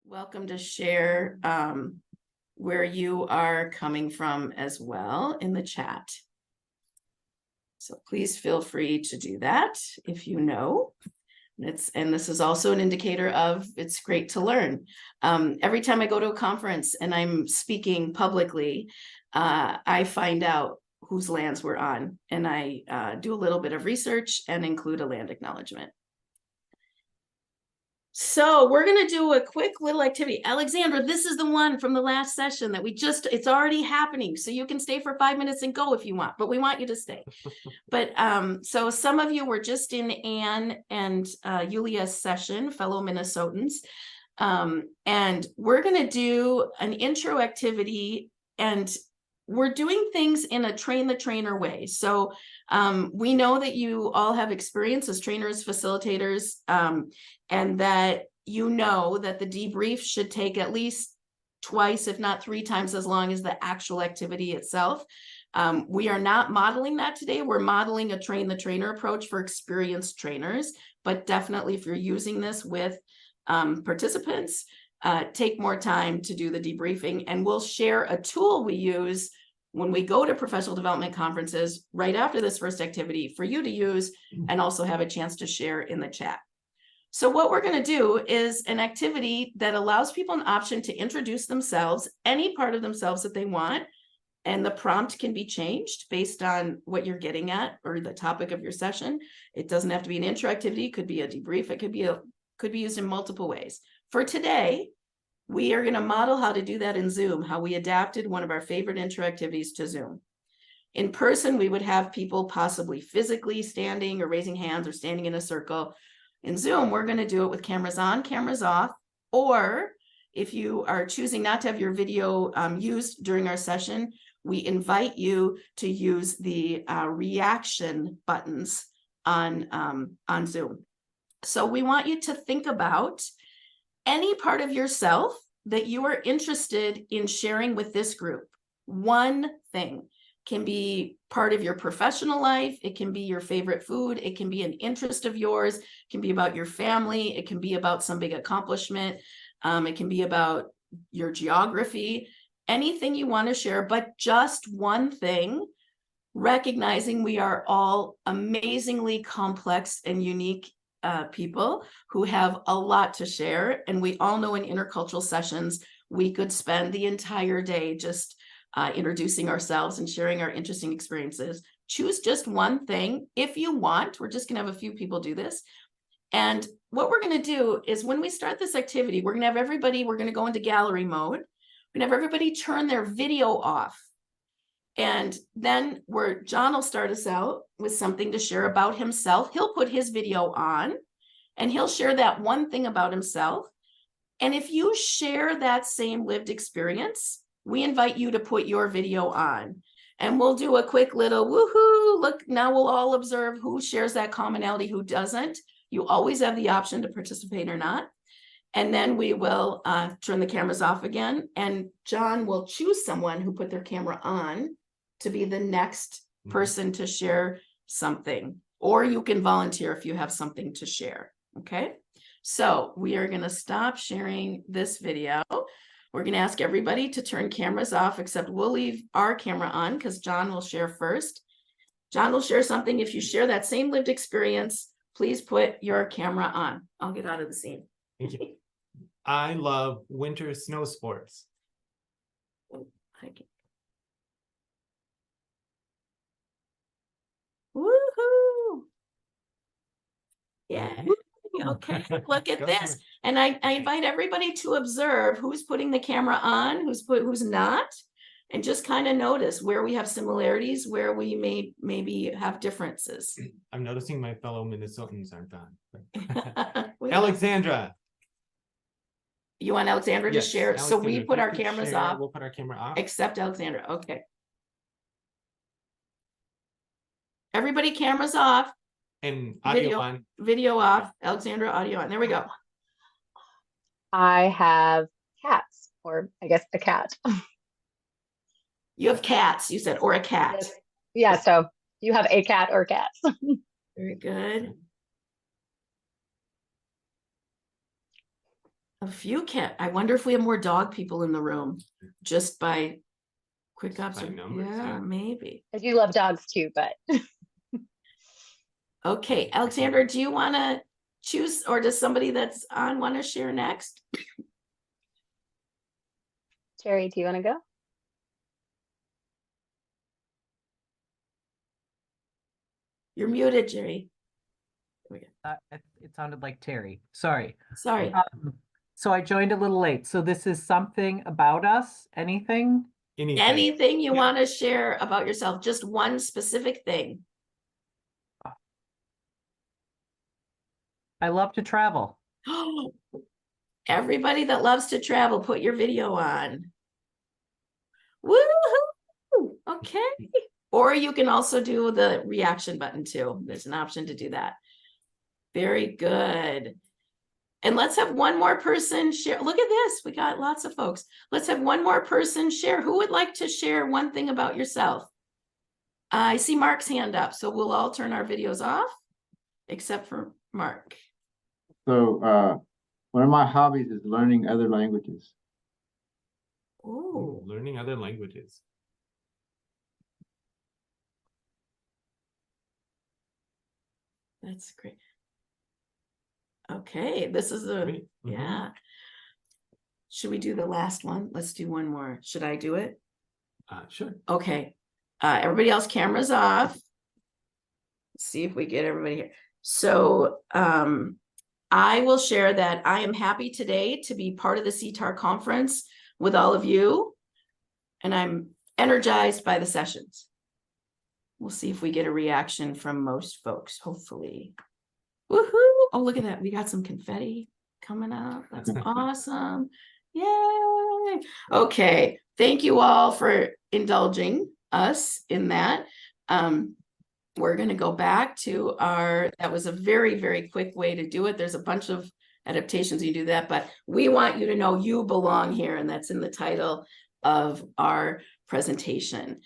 welcome to share where you are coming from as well in the chat. So please feel free to do that if you know. And this is also an indicator of it's great to learn. Every time I go to a conference and I'm speaking publicly, I find out whose lands we're on, and I do a little bit of research and include a land acknowledgement. So we're going to do a quick little activity. Alexandra, this is the one from the last session that it's already happening. So you can stay for 5 minutes and go if you want, but we want you to stay. But so some of you were just in Anne and Yulia's session, fellow Minnesotans. And we're going to do an intro activity, and we're doing things in a train the trainer way. So we know that you all have experience as trainers, facilitators, and that you know that the debrief should take at least twice, if not 3 times as long as the actual activity itself. We are not modeling that today. We're modeling a train the trainer approach for experienced trainers, but definitely if you're using this with participants, take more time to do the debriefing, and we'll share a tool we use when we go to professional development conferences right after this first activity for you to use and also have a chance to share in the chat. So what we're going to do is an activity that allows people an option to introduce themselves, any part of themselves that they want, and the prompt can be changed based on what you're getting at or the topic of your session. It doesn't have to be an intro activity, it could be a debrief, it could be used in multiple ways. For today, we are going to model how to do that in Zoom, how we adapted one of our favorite intro activities to Zoom. In person, we would have people possibly physically standing or raising hands or standing in a circle. In Zoom, we're going to do it with cameras on, cameras off, or if you are choosing not to have your video used during our session, we invite you to use the reaction buttons on Zoom. So we want you to think about any part of yourself that you are interested in sharing with this group. One thing can be part of your professional life. It can be your favorite food. It can be an interest of yours. It can be about your family. It can be about some big accomplishment. It can be about your geography, anything you want to share, but just one thing, recognizing we are all amazingly complex and unique people who have a lot to share. And we all know in intercultural sessions, we could spend the entire day just introducing ourselves and sharing our interesting experiences. Choose just one thing if you want. We're just going to have a few people do this. And what we're going to do is when we start this activity, we're going to have everybody, we're going to go into gallery mode. We're going to have everybody turn their video off. And then John will start us out with something to share about himself. He'll put his video on and he'll share that one thing about himself. And if you share that same lived experience, we invite you to put your video on. And we'll do a quick little woohoo. Look, now we'll all observe who shares that commonality, who doesn't. You always have the option to participate or not. And then we will turn the cameras off again. And John will choose someone who put their camera on to be the next person to share something. Or you can volunteer if you have something to share. Okay. So we are going to stop sharing this video. We're going to ask everybody to turn cameras off, except we'll leave our camera on because John will share first. John will share something. If you share that same lived experience, please put your camera on. I'll get out of the scene. Thank you. I love winter snow sports. Woohoo! Yeah. Okay, look at this. And I invite everybody to observe who's putting the camera on, who's not, and just kind of notice where we have similarities, where we maybe have differences. I'm noticing my fellow Minnesotans aren't on. Alexandra. You want Alexandra to share? Alexandra, so we put our cameras off. We'll put our camera off. Except Alexandra. Okay. Everybody cameras off. And audio on. Video off. Alexandra, audio on. There we go. I have cats, or I guess a cat. You have cats, you said, or a cat. Yes. Yeah, so you have a cat or cats. Very good. A few cat. I wonder if we have more dog people in the room just by quick By observation. numbers, yeah. Maybe. I do love dogs too, but Okay, Alexandra, do you want to choose, or does somebody that's on want to share next? Jerry, do you want to go? You're muted, Jerry. It sounded like Terry. Sorry. Sorry. So I joined a little late. So this is something about us? Anything? Anything you Yeah. want to share about yourself, just one specific thing. I love to travel. Everybody that loves to travel, put your video on. Woohoo! Okay. Or you can also do the reaction button too. There's an option to do that. Very good. And let's have one more person share. Look at this. We got lots of folks. Let's have one more person share. Who would like to share one thing about yourself? I see Mark's hand up, so we'll all turn our videos off, except for Mark. So one of my hobbies is learning other languages. Oh, Learning other languages. that's great. Okay, this is a, Great. Mhm. yeah. Should we do the last one? Let's do one more. Should I do it? Sure. Okay. Everybody else, cameras off. Let's see if we get everybody here. So I will share that I am happy today to be part of the CTAR conference with all of you. And I'm energized by the sessions. We'll see if we get a reaction from most folks, hopefully. Woohoo! Oh, look at that. We got some confetti coming up. That's awesome. Yay! Okay. Thank you all for indulging us in that. We're going to go back to that was a very, very quick way to do it. There's a bunch of adaptations you do that, but we want you to know you belong here, and that's in the title of our presentation.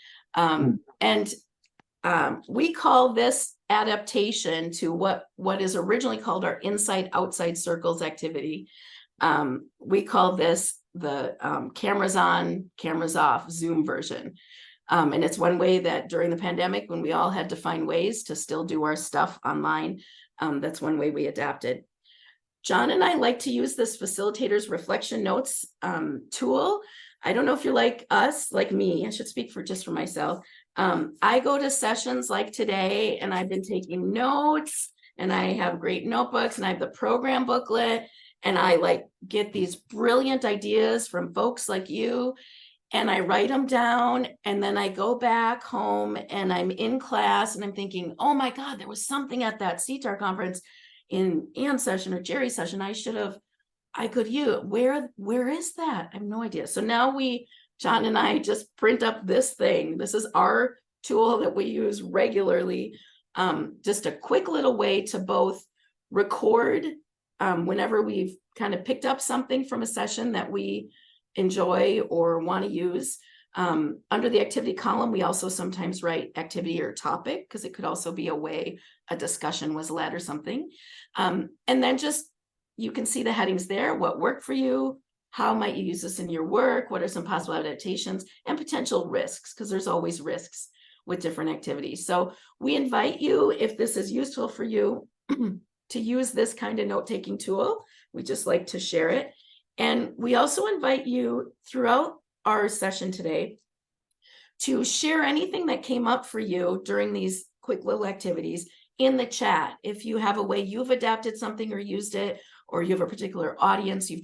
We call this adaptation to what is originally called our inside-outside circles activity. We call this the cameras on, cameras off Zoom version. And it's one way that during the pandemic, when we all had to find ways to still do our stuff online, that's one way we adapted. John and I like to use this facilitator's reflection notes tool. I don't know if you're like us, like me, I should speak just for myself. I go to sessions like today and I've been taking notes, and I have great notebooks, and I have the program booklet, and I like get these brilliant ideas from folks like you, and I write them down, and then I go back home and I'm in class and I'm thinking, oh my God, there was something at that CTAR conference in Ann's session or Jerry's session I could use. Where is that? I have no idea. So now John and I just print up this thing. This is our tool that we use regularly. Just a quick little way to both record whenever we've kind of picked up something from a session that we enjoy or want to use. Under the activity column, we also sometimes write activity or topic, because it could also be a way a discussion was led or something. And then just, you can see the headings there. What worked for you? How might you use this in your work? What are some possible adaptations and potential risks? Because there's always risks with different activities. So we invite you, if this is useful for you, to use this kind of note-taking tool. We just like to share it. And we also invite you throughout our session today to share anything that came up for you during these quick little activities in the chat. If you have a way you've adapted something or used it, or you have a particular audience you've